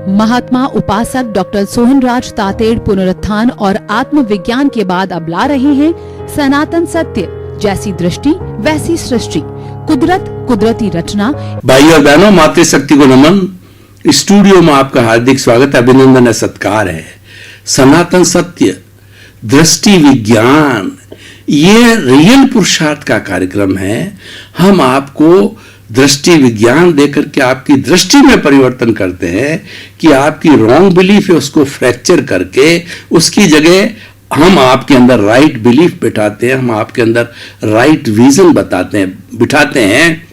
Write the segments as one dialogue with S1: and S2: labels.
S1: महात्मा उपासक डॉक्टर सोहनराज तातेड़ पुनरुत्थान और आत्मविज्ञान के बाद अब ला रहे हैं सनातन सत्य, जैसी दृष्टि वैसी सृष्टि, कुदरत कुदरती रचना।
S2: भाई और बहनों, मातृशक्ति को नमन। स्टूडियो में आपका हार्दिक स्वागत, अभिनंदन है, सत्कार है। सनातन सत्य, दृष्टि विज्ञान, ये रियल पुरुषार्थ का कार्यक्रम है। हम आपको दृष्टि विज्ञान देकर के आपकी दृष्टि में परिवर्तन करते हैं कि आपकी रॉन्ग बिलीफ है उसको फ्रैक्चर करके उसकी जगह हम आपके अंदर राइट बिलीफ बिठाते हैं, हम आपके अंदर राइट विजन बिठाते हैं,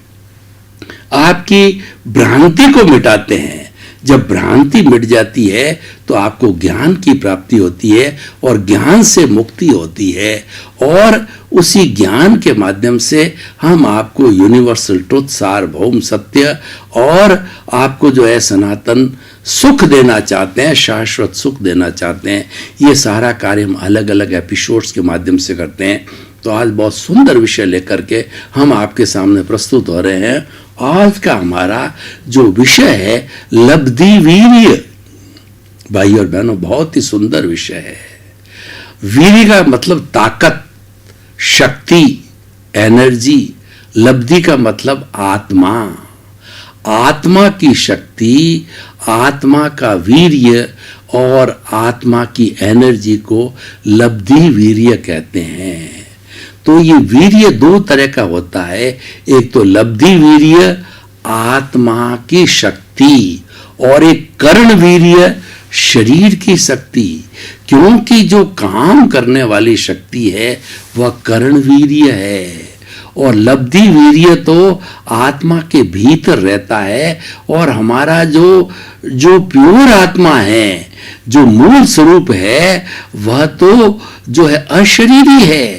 S2: आपकी भ्रांति को मिटाते हैं। जब भ्रांति मिट जाती है तो आपको ज्ञान की प्राप्ति होती है और ज्ञान से मुक्ति होती है, और उसी ज्ञान के माध्यम से हम आपको यूनिवर्सल ट्रुथ, सार्वभौम सत्य और आपको जो है सनातन सुख देना चाहते हैं, शाश्वत सुख देना चाहते हैं। ये सारा कार्य हम अलग अलग एपिसोड्स के माध्यम से करते हैं। तो आज बहुत सुंदर विषय लेकर के हम आपके सामने प्रस्तुत हो रहे हैं। आज का हमारा जो विषय है लब्धि वीर्य। भाई और बहनों, बहुत ही सुंदर विषय है। वीर्य का मतलब ताकत, शक्ति, एनर्जी। लब्धि का मतलब आत्मा, आत्मा की शक्ति, आत्मा का वीर्य और आत्मा की एनर्जी को लब्धि वीर्य कहते हैं। तो ये वीर्य दो तरह का होता है। एक तो लब्धि वीर्य, आत्मा की शक्ति, और एक कर्ण वीर्य, शरीर की शक्ति। क्योंकि जो काम करने वाली शक्ति है वह कर्ण वीर्य है, और लब्धि वीर्य तो आत्मा के भीतर रहता है। और हमारा जो प्योर आत्मा है, जो मूल स्वरूप है, वह तो जो है अशरीरी है।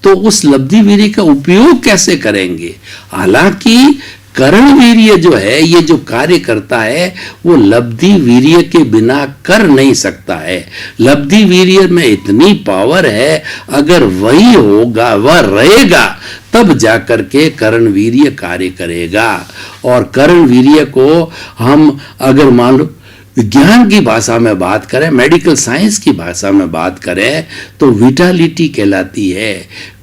S2: तो उस लब्धि वीर्य का उपयोग कैसे करेंगे? हालांकि कर्ण वीर्य जो है, ये जो कार्य करता है वो लब्धि वीर्य के बिना कर नहीं सकता है। लब्धि वीर्य में इतनी पावर है, अगर वही होगा, वह रहेगा, तब जाकर के कर्ण वीर्य कार्य करेगा। और कर्ण वीर्य को हम अगर मान लो विज्ञान की भाषा में बात करें, मेडिकल साइंस की भाषा में बात करें, तो विटालिटी कहलाती है।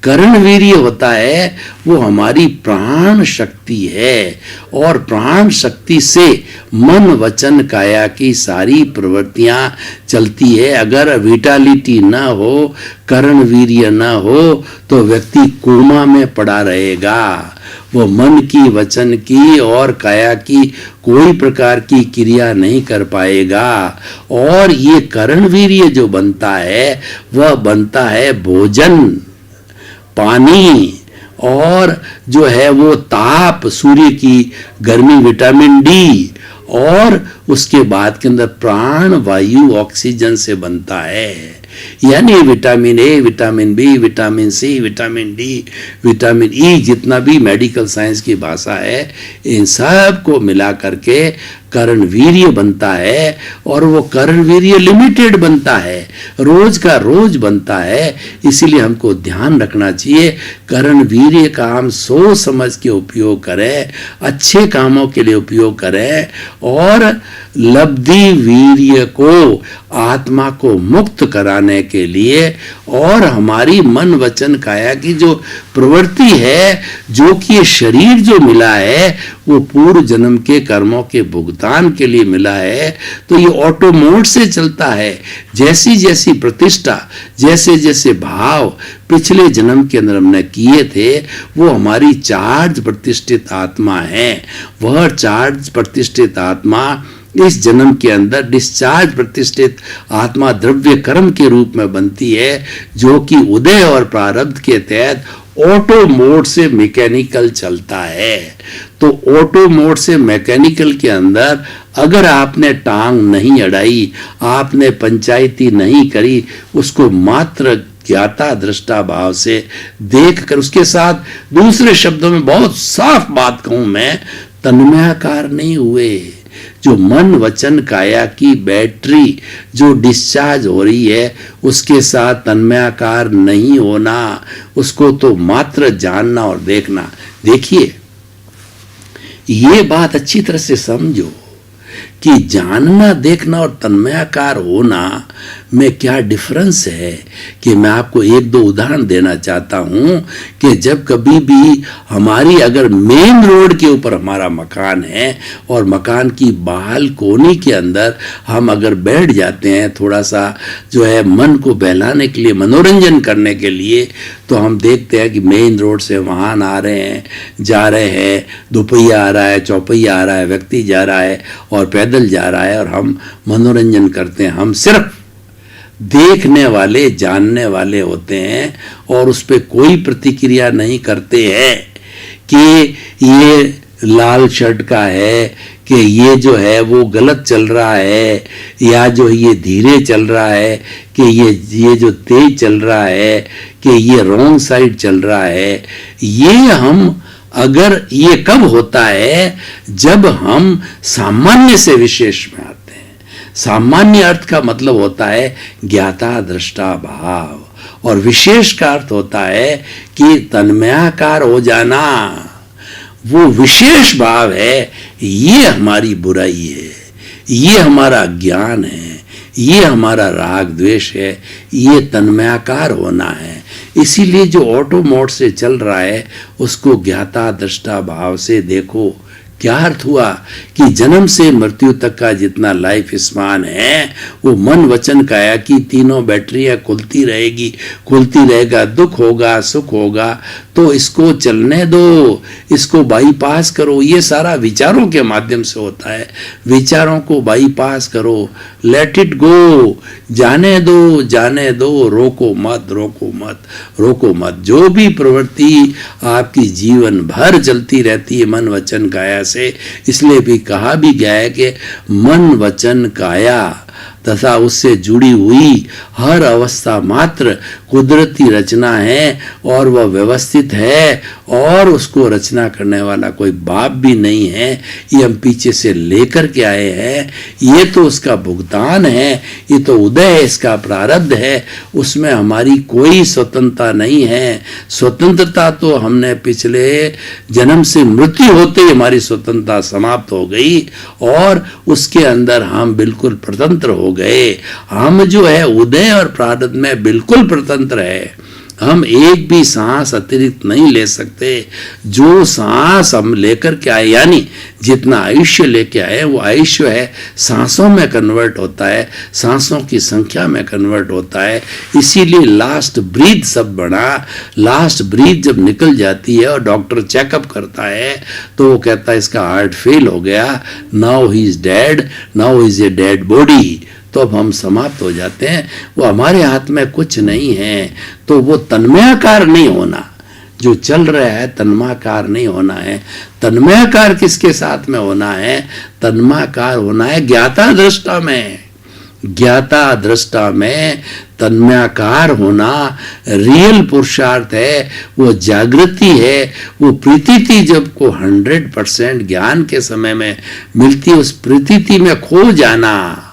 S2: कर्ण वीर्य होता है वो हमारी प्राण शक्ति है, और प्राण शक्ति से मन वचन काया की सारी प्रवृत्तियां चलती है। अगर विटालिटी ना हो, कर्ण वीर्य ना हो, तो व्यक्ति कोमा में पड़ा रहेगा। वो मन की, वचन की और काया की कोई प्रकार की क्रिया नहीं कर पाएगा। और ये कर्ण वीर्य जो बनता है वह बनता है भोजन, पानी, और जो है वो ताप, सूर्य की गर्मी, विटामिन डी, और उसके बाद के अंदर प्राण वायु ऑक्सीजन से बनता है। यानी vitamin A, vitamin B, vitamin C, vitamin D, vitamin E, जितना भी मेडिकल साइंस की भाषा है, इन सब को मिला करके कर्ण वीर्य बनता है। और वो कर्ण वीर्य लिमिटेड बनता है, रोज का रोज बनता है। इसीलिए हमको ध्यान रखना चाहिए, कर्ण वीर्य का हम सोच समझ के उपयोग करें, अच्छे कामों के लिए उपयोग करें, और लब्धि वीर्य को, आत्मा को मुक्त कराने के लिए, और हमारी मन वचन काया की जो प्रवृत्ति है, जो कि ये शरीर जो मिला है वो पूर्व जन्म के कर्मों के भुगतान के लिए मिला है, तो ये ऑटो मोड से चलता है। जैसी जैसी प्रतिष्ठा, जैसे जैसे भाव पिछले जन्म के अंदर हमने किए थे, वो हमारी चार्ज प्रतिष्ठित आत्मा है। वह चार्ज प्रतिष्ठित आत्मा इस जन्म के अंदर डिस्चार्ज प्रतिष्ठित आत्मा द्रव्य कर्म के रूप में बनती है, जो कि उदय और प्रारब्ध के तहत ऑटो मोड से मैकेनिकल चलता है। तो ऑटो मोड से मैकेनिकल के अंदर अगर आपने टांग नहीं अड़ाई, आपने पंचायती नहीं करी, उसको मात्र ज्ञाता दृष्टा भाव से देखकर, उसके साथ दूसरे शब्दों में बहुत साफ बात कहूं मैं, तन्मयाकार नहीं हुए, जो मन वचन काया की बैटरी जो डिस्चार्ज हो रही है उसके साथ तन्मयाकार नहीं होना, उसको तो मात्र जानना और देखना। देखिए, ये बात अच्छी तरह से समझो कि जानना, देखना और तन्मयाकार होना में क्या डिफरेंस है, कि मैं आपको एक दो उदाहरण देना चाहता हूं कि जब कभी भी हमारी अगर मेन रोड के ऊपर हमारा मकान है और मकान की बालकोनी के अंदर हम अगर बैठ जाते हैं थोड़ा सा जो है मन को बहलाने के लिए, मनोरंजन करने के लिए, तो हम देखते हैं कि मेन रोड से वाहन आ रहे हैं, जा रहे हैं, दोपहिया आ रहा है, चौपहिया आ रहा है, व्यक्ति जा रहा है और पैदल जा रहा है और हम मनोरंजन करते हैं। हम सिर्फ देखने वाले, जानने वाले होते हैं और उस पर कोई प्रतिक्रिया नहीं करते हैं कि ये लाल शर्ट का है, कि ये जो है वो गलत चल रहा है, या जो ये धीरे चल रहा है, कि ये जो तेज चल रहा है, कि ये रॉन्ग साइड चल रहा है। ये हम अगर ये कब होता है, जब हम सामान्य से विशेष में आते हैं। सामान्य अर्थ का मतलब होता है ज्ञाता दृष्टा भाव, और विशेष का अर्थ होता है कि तन्मयाकार हो जाना। वो विशेष भाव है, ये हमारी बुराई है, ये हमारा ज्ञान है, ये हमारा राग द्वेष है, ये तन्मयाकार होना है। इसीलिए जो ऑटो मोड से चल रहा है उसको ज्ञाता दृष्टा भाव से देखो। क्या अर्थ हुआ कि जन्म से मृत्यु तक का जितना लाइफ स्पान है वो मन वचन काया की तीनों बैटरियां खुलती रहेगी, खुलती रहेगा। दुख होगा, सुख होगा, तो इसको चलने दो, इसको बाईपास करो। ये सारा विचारों के माध्यम से होता है। विचारों को बाईपास करो, लेट इट गो, जाने दो, जाने दो, रोको मत, रोको मत, रोको मत। जो भी प्रवृत्ति आपकी जीवन भर चलती रहती है मन वचन काया से, इसलिए भी कहा भी गया है कि मन वचन काया तथा उससे जुड़ी हुई हर अवस्था मात्र कुदरती रचना है और वह व्यवस्थित है और उसको रचना करने वाला कोई बाप भी नहीं है। ये हम पीछे से लेकर के आए हैं, ये तो उसका भुगतान है, ये तो उदय है, इसका प्रारब्ध है, उसमें हमारी कोई स्वतंत्रता नहीं है। स्वतंत्रता तो हमने पिछले जन्म से मृत्यु होते ही हमारी स्वतंत्रता समाप्त हो गई और उसके अंदर हम बिल्कुल स्वतंत्र हो गए। हम जो है उदय और प्रारब्ध में बिल्कुल स्वतंत्र है। हम एक भी सांस अतिरिक्त नहीं ले सकते। जो सांस हम लेकर के आए, यानी जितना आयुष्य लेके आए, वो आयुष्य है सांसों में कन्वर्ट होता है, सांसों की संख्या में कन्वर्ट होता है। इसीलिए लास्ट ब्रीथ सब बना। लास्ट ब्रीथ जब निकल जाती है और डॉक्टर चेकअप करता है तो वो कहता है इसका हार्ट फेल हो गया, now he is dead, now is a dead body. तो अब हम समाप्त हो जाते हैं। वो हमारे हाथ में कुछ नहीं है। तो वो तन्मयाकार नहीं होना, जो चल रहा है तन्मयाकार नहीं होना है। तन्मयाकार किसके साथ में होना है? तन्मयाकार होना है ज्ञाता दृष्टा में। ज्ञाता दृष्टा में तन्मयाकार होना रियल पुरुषार्थ है, वो जागृति है, वो प्रतीति जब को 100% ज्ञान के समय में मिलती है, उस प्रतीति में खो जाना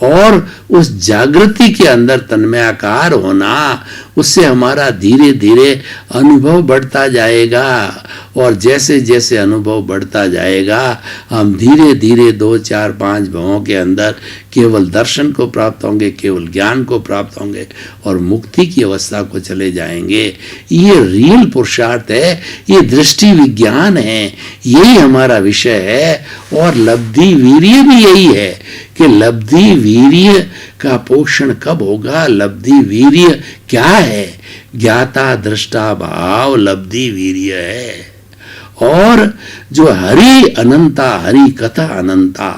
S2: और उस जागृति के अंदर तन्मयाकार होना, उससे हमारा धीरे धीरे अनुभव बढ़ता जाएगा। और जैसे जैसे अनुभव बढ़ता जाएगा हम धीरे धीरे 2, 4, 5 भावों के अंदर केवल दर्शन को प्राप्त होंगे, केवल ज्ञान को प्राप्त होंगे और मुक्ति की अवस्था को चले जाएंगे। ये रियल पुरुषार्थ है, ये दृष्टि विज्ञान है, यही हमारा विषय है। और लब्धि वीर्य भी यही है कि लब्धि वीर्य का पोषण कब होगा? लब्धि वीर्य क्या है? ज्ञाता दृष्टा भाव लब्धि वीर्य है। और जो हरि अनंता, हरि कथा अनंता,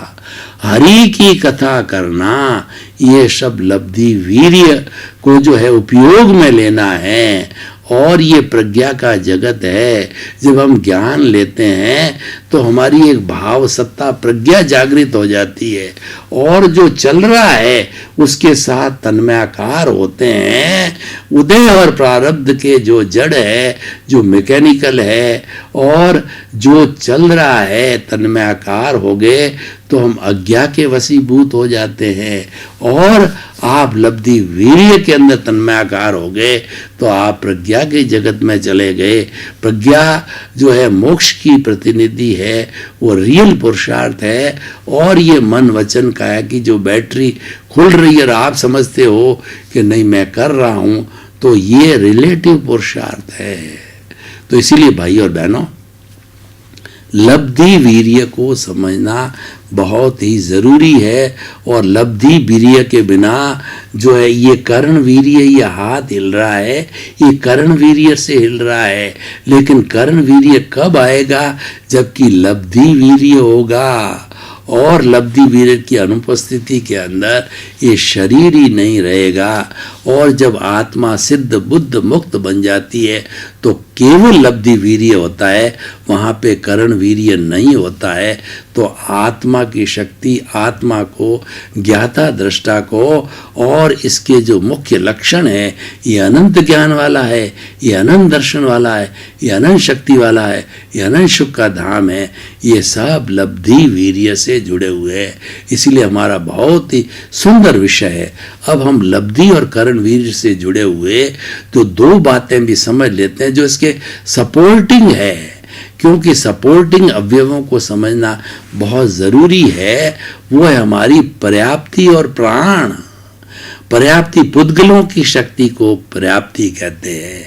S2: हरि की कथा करना, ये सब लब्धि वीर्य को जो है उपयोग में लेना है। और ये प्रज्ञा का जगत है। जब हम ज्ञान लेते हैं तो हमारी एक भाव सत्ता प्रज्ञा जागृत हो जाती है और जो चल रहा है उसके साथ तन्मयाकार होते हैं। उदय और प्रारब्ध के जो जड़ है, जो मैकेनिकल है और जो चल रहा है, तन्मयाकार हो गए तो हम अज्ञा के वशीभूत हो जाते हैं और आप लब्धि वीर्य के अंदर तन्मयाकार हो गए तो आप प्रज्ञा के जगत में चले गए। प्रज्ञा जो है मोक्ष की प्रतिनिधि है, वो रियल पुरुषार्थ है। और ये मन वचन काया की जो बैटरी खुल रही है और आप समझते हो कि नहीं मैं कर रहा हूं, तो ये रिलेटिव पुरुषार्थ है। तो इसीलिए भाई और बहनों, लब्धि वीर्य को समझना बहुत ही जरूरी है। और लब्धि वीर्य के बिना जो है ये कर्ण वीर्य, ये हाथ हिल रहा है, ये कर्ण वीर्य से हिल रहा है, लेकिन कर्ण वीर्य कब आएगा? जबकि लब्धि वीर्य होगा। और लब्धि वीर्य की अनुपस्थिति के अंदर ये शरीर ही नहीं रहेगा। और जब आत्मा सिद्ध बुद्ध मुक्त बन जाती है तो केवल लब्धि वीर्य होता है, वहाँ पे कर्ण वीर्य नहीं होता है। तो आत्मा की शक्ति, आत्मा को, ज्ञाता दृष्टा को, और इसके जो मुख्य लक्षण है, ये अनंत ज्ञान वाला है, ये अनंत दर्शन वाला है, ये अनंत शक्ति वाला है, ये अनंत सुख का धाम है, ये सब लब्धि वीर्य से जुड़े हुए हैं। इसीलिए हमारा बहुत ही सुंदर विषय है। अब हम लब्धि और कर्ण वीर्य से जुड़े हुए तो दो बातें भी समझ लेते हैं जो इसके सपोर्टिंग है, क्योंकि सपोर्टिंग अवयवों को समझना बहुत जरूरी है। वो है हमारी पर्याप्ति और प्राण। पर्याप्ति, पुद्गलों की शक्ति को पर्याप्ति कहते हैं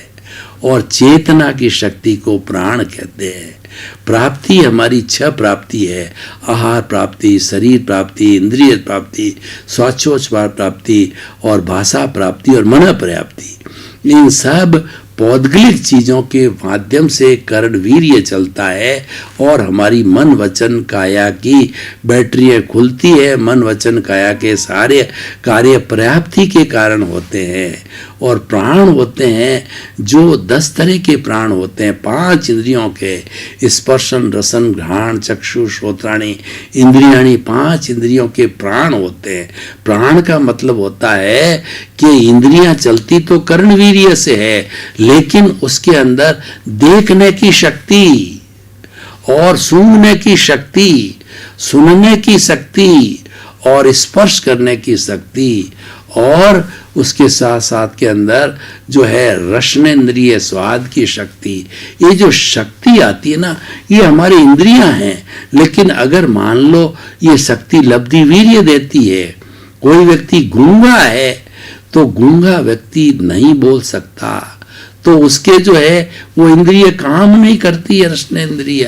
S2: और चेतना की शक्ति को प्राण कहते हैं। प्राप्ति हमारी 6 प्राप्ति है: आहार प्राप्ति, शरीर प्राप्ति, इंद्रिय प्राप्ति, स्वाचोच्छ्वास प्राप्ति और भाषा प्राप्ति और मन पर्याप्ति। इन सब पौद्गलिक चीजों के माध्यम से कर्ण वीर्य चलता है और हमारी मन वचन काया की बैटरियां खुलती है। मन वचन काया के सारे कार्य पर्याप्ति के कारण होते हैं। और प्राण होते हैं जो 10 तरह के प्राण होते हैं, 5 इंद्रियों के, स्पर्शन, रसन, घ्राण, चक्षु, श्रोत्राणि, इंद्रियाणि, 5 इंद्रियों के प्राण होते हैं। प्राण का मतलब होता है कि इंद्रियां चलती तो कर्ण वीर्य से है, लेकिन उसके अंदर देखने की शक्ति और सूंघने की शक्ति, सुनने की शक्ति और स्पर्श करने की शक्ति, और उसके साथ साथ के अंदर जो है रसनेन्द्रिय स्वाद की शक्ति। ये जो शक्ति आती है ना, ये हमारी इंद्रियां हैं। लेकिन अगर मान लो ये शक्ति लब्धि वीर्य देती है, कोई व्यक्ति गूंगा है तो गूंगा व्यक्ति नहीं बोल सकता, तो उसके जो है वो इंद्रिय काम नहीं करती है, रसनेन्द्रिय।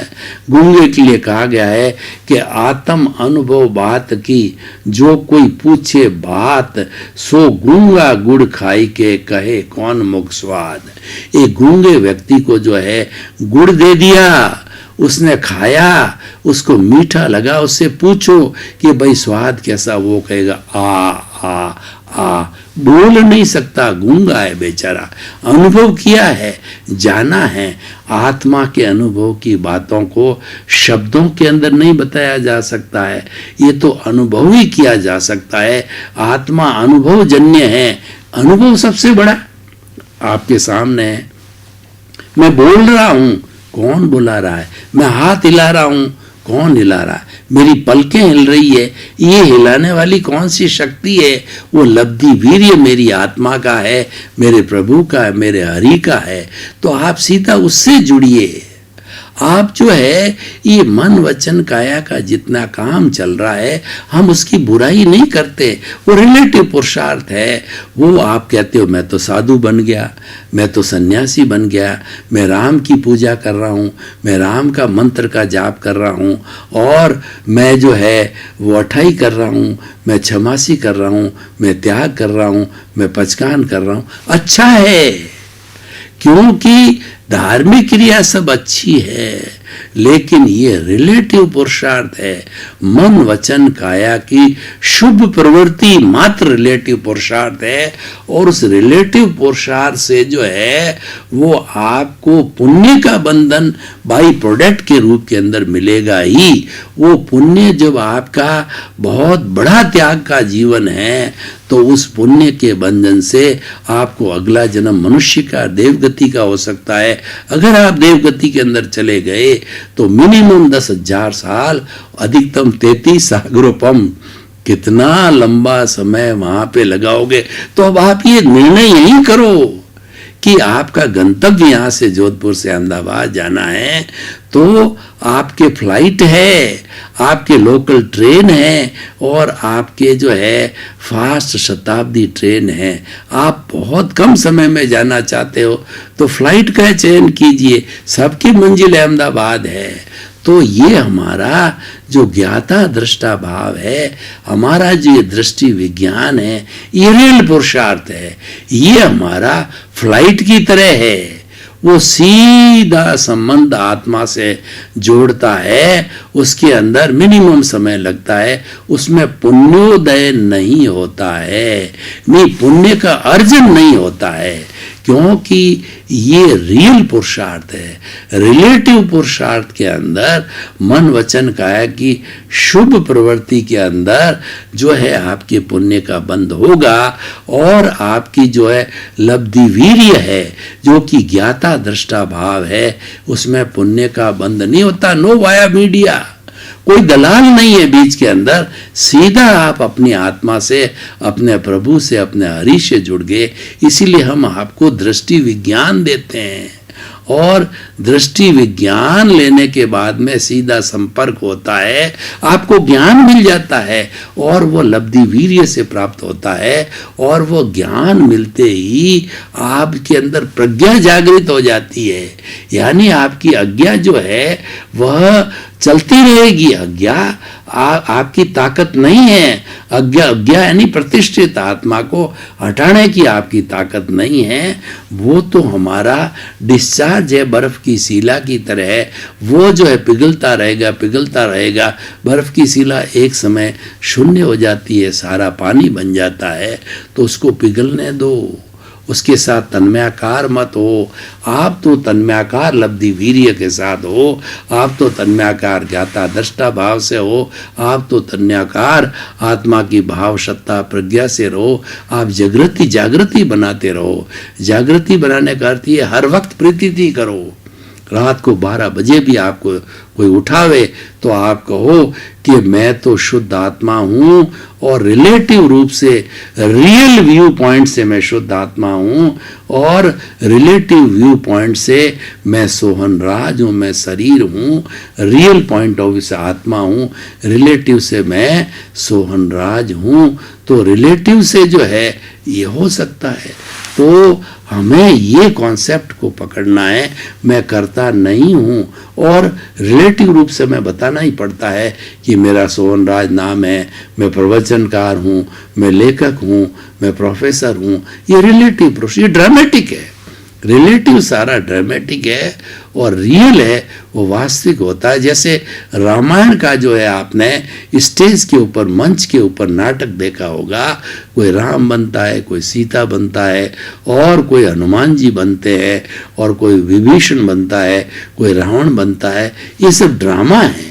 S2: गूंगे के लिए कहा गया है कि आत्म अनुभव बात की, जो कोई पूछे बात, सो गूंगा गुड़ खाई के कहे कौन मुख स्वाद। एक गूंगे व्यक्ति को जो है गुड़ दे दिया, उसने खाया, उसको मीठा लगा, उससे पूछो कि भाई स्वाद कैसा, वो कहेगा आ आ आ, बोल नहीं सकता, गूंगा है बेचारा। अनुभव किया है, जाना है। आत्मा के अनुभव की बातों को शब्दों के अंदर नहीं बताया जा सकता है, ये तो अनुभव ही किया जा सकता है। आत्मा अनुभव जन्य है। अनुभव सबसे बड़ा आपके सामने है। मैं बोल रहा हूं, कौन बुला रहा है? मैं हाथ हिला रहा हूं, कौन हिला रहा है? मेरी पलकें हिल रही है, ये हिलाने वाली कौन सी शक्ति है? वो लब्धि वीर्य मेरी आत्मा का है, मेरे प्रभु का है, मेरे हरि का है। तो आप सीधा उससे जुड़िए। आप जो है ये मन वचन काया का जितना काम चल रहा है, हम उसकी बुराई नहीं करते, वो रिलेटिव पुरुषार्थ है। वो आप कहते हो मैं तो साधु बन गया, मैं तो सन्यासी बन गया, मैं राम की पूजा कर रहा हूँ, मैं राम का मंत्र का जाप कर रहा हूँ, और मैं जो है वो अठाई कर रहा हूँ, मैं छमासी कर रहा हूँ, मैं त्याग कर रहा हूँ, मैं पचकान कर रहा हूँ। अच्छा है, क्योंकि धार्मिक क्रिया सब अच्छी है, लेकिन ये रिलेटिव पुरुषार्थ है। मन वचन काया की शुभ प्रवृत्ति मात्र रिलेटिव पुरुषार्थ है, और उस रिलेटिव पुरुषार्थ से जो है वो आपको पुण्य का बंधन बाई प्रोडक्ट के रूप के अंदर मिलेगा ही। वो पुण्य जब आपका बहुत बड़ा त्याग का जीवन है, तो उस पुण्य के बंधन से आपको अगला जन्म मनुष्य का, देवगति का हो सकता है। अगर आप देवगति के अंदर चले गए तो मिनिमम 10,000 साल, अधिकतम 33 सागरोपम कितना लंबा समय वहां पे लगाओगे। तो अब आप ये निर्णय यही करो कि आपका गंतव्य यहाँ से जोधपुर से अहमदाबाद जाना है, तो आपके फ्लाइट है, आपके लोकल ट्रेन है और आपके जो है फास्ट शताब्दी ट्रेन है। आप बहुत कम समय में जाना चाहते हो तो फ्लाइट का चयन कीजिए, सबकी मंजिल अहमदाबाद है। तो ये हमारा जो ज्ञाता दृष्टा भाव है, हमारा जो ये दृष्टि विज्ञान है, ये रियल पुरुषार्थ है। ये हमारा फ्लाइट की तरह है, वो सीधा संबंध आत्मा से जोड़ता है। उसके अंदर मिनिमम समय लगता है, उसमें पुण्योदय नहीं होता है, नहीं पुण्य का अर्जन नहीं होता है, क्योंकि ये रियल पुरुषार्थ है। रिलेटिव पुरुषार्थ के अंदर मन वचन काया की शुभ प्रवृत्ति के अंदर जो है आपके पुण्य का बंध होगा और आपकी जो है लब्धि वीर्य है, जो कि ज्ञाता दृष्टा भाव है, उसमें पुण्य का बंध नहीं होता। नो वाया मीडिया, कोई दलाल नहीं है बीच के अंदर, सीधा आप अपनी आत्मा से, अपने प्रभु से, अपने हरि से जुड़ गए। इसीलिए हम आपको दृष्टि विज्ञान देते हैं और दृष्टि विज्ञान लेने के बाद में सीधा संपर्क होता है, आपको ज्ञान मिल जाता है और वो लब्धि वीर्य से प्राप्त होता है और वो ज्ञान मिलते ही आपके अंदर प्रज्ञा जागृत हो जाती है। यानी आपकी अज्ञा जो है वह चलती रहेगी। अज्ञा आपकी ताकत नहीं है। अज्ञा यानी प्रतिष्ठित आत्मा को हटाने की आपकी ताकत नहीं है। वो तो हमारा डिस्चार्ज है, बर्फ की शिला की तरह है। वो जो है पिघलता रहेगा, पिघलता रहेगा। बर्फ की शिला एक समय शून्य हो जाती है, सारा पानी बन जाता है, तो उसको पिघलने दो, उसके साथ तन्मयाकार मत हो। आप तो तन्मयाकार लब्धि वीर्य के साथ हो, आप तो तन्मयाकार ज्ञाता दृष्टा भाव से हो, आप तो तन्मयाकार आत्मा की भाव सत्ता प्रज्ञा से रहो। आप जागृति बनाते रहो। जागृति बनाने का अर्थ ये हर वक्त प्रीति करो। रात को 12 बजे भी आपको कोई उठावे तो आप कहो कि मैं तो शुद्ध आत्मा हूँ और रिलेटिव रूप से रियल व्यू पॉइंट से मैं शुद्ध आत्मा हूँ और रिलेटिव व्यू पॉइंट से मैं सोहन राज हूँ, मैं शरीर हूँ। रियल पॉइंट ऑफ व्यू से आत्मा हूँ, रिलेटिव से मैं सोहन राज हूँ। तो रिलेटिव से जो है ये हो सकता है। तो हमें ये कॉन्सेप्ट को पकड़ना है, मैं करता नहीं हूँ और रिलेटिव रूप से मैं बताना ही पड़ता है कि मेरा सोहन राज नाम है, मैं प्रवचनकार हूँ, मैं लेखक हूँ, मैं प्रोफेसर हूँ। ये रिलेटिव प्रोसेस, ये ड्रामेटिक है। रिलेटिव सारा ड्रामेटिक है और रियल है वो वास्तविक होता है। जैसे रामायण का जो है आपने स्टेज के ऊपर, मंच के ऊपर नाटक देखा होगा, कोई राम बनता है, कोई सीता बनता है और कोई हनुमान जी बनते हैं और कोई विभीषण बनता है, कोई रावण बनता है। ये सब ड्रामा है,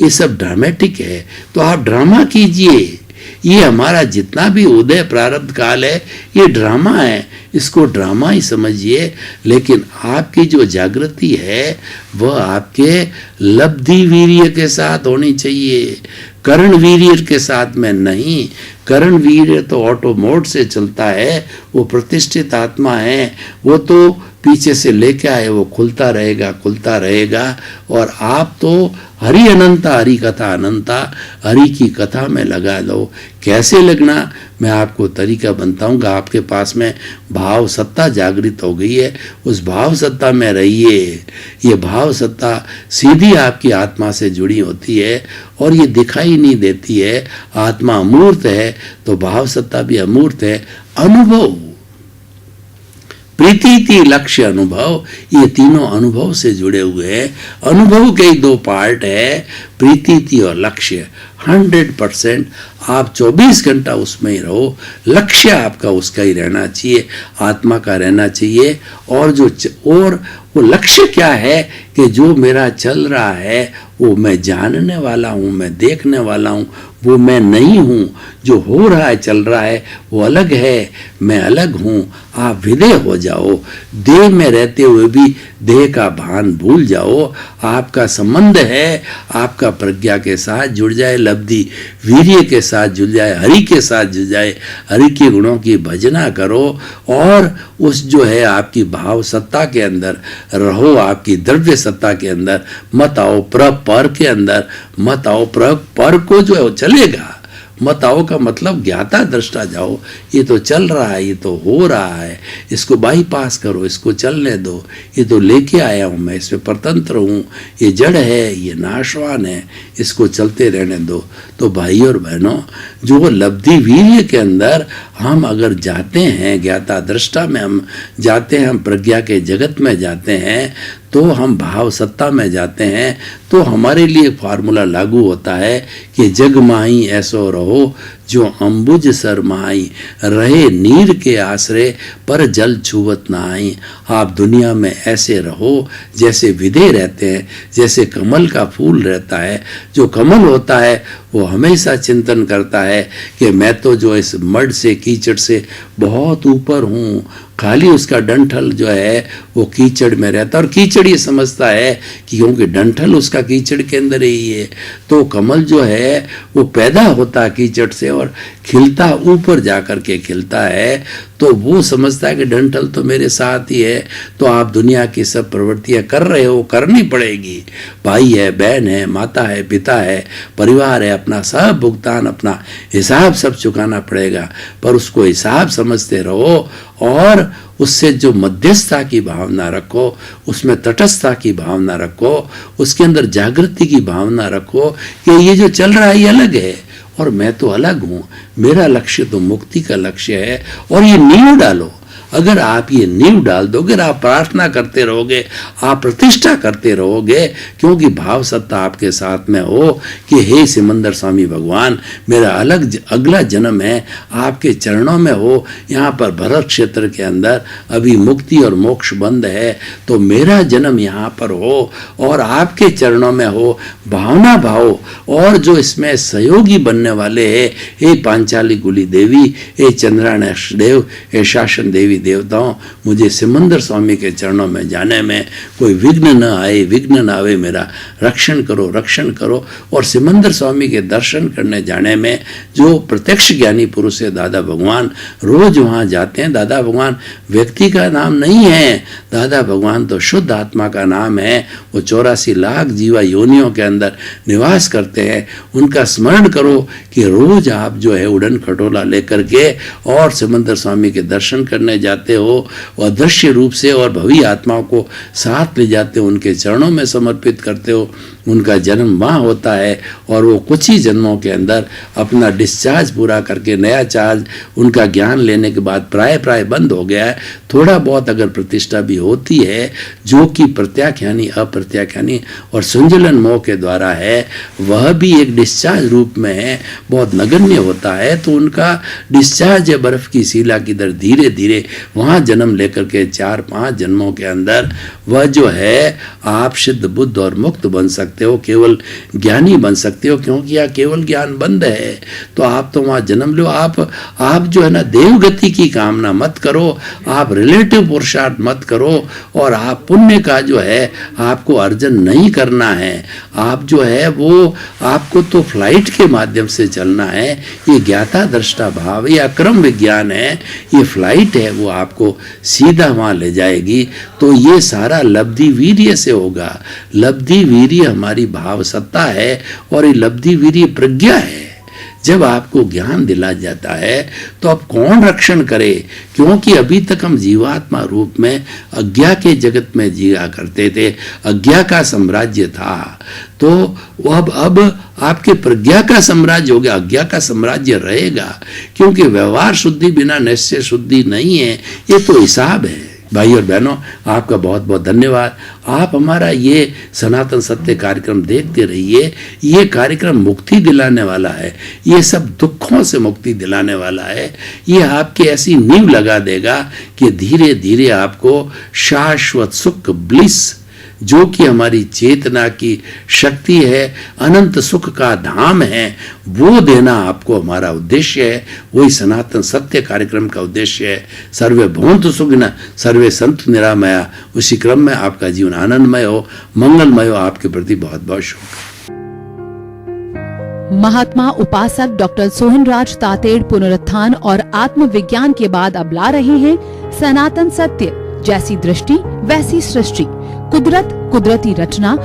S2: ये सब ड्रामेटिक है। तो आप ड्रामा कीजिए। ये हमारा जितना भी उदय प्रारब्ध काल है ये ड्रामा है, इसको ड्रामा ही समझिए। लेकिन आपकी जो जागृति है वह आपके लब्धि वीर्य के साथ होनी चाहिए, करण वीर्य के साथ में नहीं। करण वीर्य तो ऑटो मोड से चलता है, वो प्रतिष्ठित आत्मा है, वो तो पीछे से लेके आए, वो खुलता रहेगा, खुलता रहेगा। और आप तो हरि अनंता, हरि कथा अनंता, हरि की कथा में लगा लो। कैसे लगना मैं आपको तरीका बताऊंगा। आपके पास में भाव सत्ता जागृत हो गई है, उस भाव सत्ता में रहिए। ये भाव सत्ता सीधी आपकी आत्मा से जुड़ी होती है और ये दिखाई नहीं देती है। आत्मा अमूर्त है तो भाव सत्ता भी अमूर्त है। अनुभव, प्रीति, लक्ष्य, अनुभव, ये तीनों अनुभव से जुड़े हुए हैं। अनुभव के 2 पार्ट है, प्रीति और लक्ष्य। 100% आप 24 घंटा उसमें ही रहो। लक्ष्य आपका उसका ही रहना चाहिए, आत्मा का रहना चाहिए। और वो लक्ष्य क्या है कि जो मेरा चल रहा है वो मैं जानने वाला हूँ, मैं देखने वाला हूँ, वो मैं नहीं हूँ। जो हो रहा है, चल रहा है, वो अलग है, मैं अलग हूँ। आप विदेह हो जाओ, देह में रहते हुए भी देह का भान भूल जाओ। आपका संबंध है, आपका प्रज्ञा के साथ जुड़ जाए, लब्धि वीर्य के साथ जुड़ जाए, हरि के साथ जुड़ जाए, हरि के गुणों की भजना करो और उस जो है आपकी भाव सत्ता के अंदर रहो, आपकी द्रव्य सत्ता के अंदर मत आओ, पर के अंदर मत आओ। पर को जो है वो चलेगा, मत आओ का मतलब ज्ञाता दृष्टा जाओ, ये तो चल रहा है, ये तो हो रहा है, इसको बाईपास करो, इसको चलने दो, ये तो लेके आया हूँ मैं, इसमें परतंत्र हूँ, ये जड़ है, ये नाशवान है, इसको चलते रहने दो। तो भाई और बहनों, जो लब्धि वीर्य के अंदर हम अगर जाते हैं, ज्ञाता दृष्टा में हम जाते हैं, हम प्रज्ञा के जगत में जाते हैं, तो हम भाव सत्ता में जाते हैं, तो हमारे लिए फार्मूला लागू होता है कि जग माही ऐसो रहो जो अंबुज सर माही, रहे नीर के आश्रय पर जल छुवत ना आई। आप दुनिया में ऐसे रहो जैसे विदे रहते हैं, जैसे कमल का फूल रहता है। जो कमल होता है वो हमेशा चिंतन करता है कि मैं तो जो इस मड से, कीचड़ से बहुत ऊपर हूँ, खाली उसका डंठल जो है वो कीचड़ में रहता है, और कीचड़ ये समझता है कि क्योंकि डंठल उसका कीचड़ के अंदर ही है, तो कमल जो है वो पैदा होता है कीचड़ से और खिलता ऊपर जाकर के खिलता है, तो वो समझता है कि डंठल तो मेरे साथ ही है। तो आप दुनिया की सब प्रवृत्तियां कर रहे हो, करनी पड़ेगी, भाई है, बहन है, माता है, पिता है, परिवार है, अपना सब भुगतान, अपना हिसाब सब चुकाना पड़ेगा, पर उसको हिसाब समझते रहो और उससे जो मध्यस्थता की भावना रखो, उसमें तटस्थता की भावना रखो, उसके अंदर जागृति की भावना रखो कि ये जो चल रहा है ये अलग है और मैं तो अलग हूँ, मेरा लक्ष्य तो मुक्ति का लक्ष्य है। और ये नींव डालो, अगर आप ये नींव डाल दोगे, आप प्रार्थना करते रहोगे, आप प्रतिष्ठा करते रहोगे, क्योंकि भाव सत्ता आपके साथ में हो कि हे सिमंदर स्वामी भगवान, मेरा अगला जन्म है आपके चरणों में हो, यहाँ पर भरत क्षेत्र के अंदर अभी मुक्ति और मोक्ष बंद है, तो मेरा जन्म यहाँ पर हो और आपके चरणों में हो, भावना भाव। और जो इसमें सहयोगी बनने वाले हैं, हे पांचाली गुली देवी, हे चंद्रानक्ष देव, हे शासन देवी देवताओं, मुझे सिमंदर स्वामी के चरणों में जाने में कोई विघ्न न आए, विघ्न न आवे, मेरा रक्षण करो, रक्षण करो। और सिमंदर स्वामी के दर्शन करने जाने में जो प्रत्यक्ष ज्ञानी पुरुष है दादा भगवान, रोज वहाँ जाते हैं। दादा भगवान व्यक्ति का नाम नहीं है, दादा भगवान तो शुद्ध आत्मा का नाम है। वो 84 लाख जीवा योनियों के अंदर निवास करते हैं। उनका स्मरण करो कि रोज आप जो है उड़न खटोला लेकर के और सिमंदर स्वामी के दर्शन करने जाते हो, और दृश्य रूप से और भवी आत्माओं को साथ ले जाते हो, उनके चरणों में समर्पित करते हो। उनका जन्म वहाँ होता है और वो कुछ ही जन्मों के अंदर अपना डिस्चार्ज पूरा करके नया चार्ज उनका ज्ञान लेने के बाद प्राय बंद हो गया है। थोड़ा बहुत अगर प्रतिष्ठा भी होती है जो कि प्रत्याख्यानी, अप्रत्याख्यानी और संजलन मोह के द्वारा है, वह भी एक डिस्चार्ज रूप में है, बहुत नगण्य होता है। तो उनका डिस्चार्ज है बर्फ की शिला की तरह, धीरे धीरे वहाँ जन्म लेकर के 4-5 जन्मों के अंदर वह जो है आप सिद्ध बुद्ध और मुक्त बन सकते हो, केवल ज्ञानी बन सकते हो, क्योंकि यहाँ केवल ज्ञान बंद है। तो आप तो वहाँ जन्म लो। आप जो है ना देवगति की कामना मत करो, आप रिलेटिव पुरुषार्थ मत करो, और आप पुण्य का जो है आपको अर्जन नहीं करना है। आप जो है वो आपको तो फ्लाइट के माध्यम से चलना है। ये ज्ञाता दृष्टा भाव, ये अक्रम विज्ञान है, ये फ्लाइट है, वो आपको सीधा वहाँ ले जाएगी। तो ये सारा लब्धि वीर्य से होगा। लब्धि वीर्य हमारी भाव सत्ता है और ये लब्धि वीर्य प्रज्ञा है। जब आपको ज्ञान दिला जाता है तो अब कौन रक्षण करे, क्योंकि अभी तक हम जीवात्मा रूप में अज्ञा के जगत में जिया करते थे, अज्ञा का साम्राज्य था। तो अब आपके प्रज्ञा का साम्राज्य हो गया, अज्ञा का साम्राज्य रहेगा, क्योंकि व्यवहार शुद्धि बिना निश्चय शुद्धि नहीं है। ये तो हिसाब है। भाई और बहनों, आपका बहुत बहुत धन्यवाद। आप हमारा ये सनातन सत्य कार्यक्रम देखते रहिए। ये कार्यक्रम मुक्ति दिलाने वाला है, ये सब दुखों से मुक्ति दिलाने वाला है। ये आपकी ऐसी नींव लगा देगा कि धीरे धीरे आपको शाश्वत सुख, ब्लिस, जो कि हमारी चेतना की शक्ति है, अनंत सुख का धाम है, वो देना आपको हमारा उद्देश्य है। वही सनातन सत्य कार्यक्रम का उद्देश्य है। सर्वे भवन्तु सुखिनः, सर्वे सन्तु निरामया। उसी क्रम में आपका जीवन आनंदमय हो, मंगलमय हो। आपके प्रति बहुत बहुत शुभ।
S1: महात्मा उपासक डॉक्टर सोहनराज तातेड़ पुनरुत्थान और आत्मविज्ञान के बाद अब ला रहे हैं सनातन सत्य, जैसी दृष्टि वैसी सृष्टि, कुदरत कुदरती रचना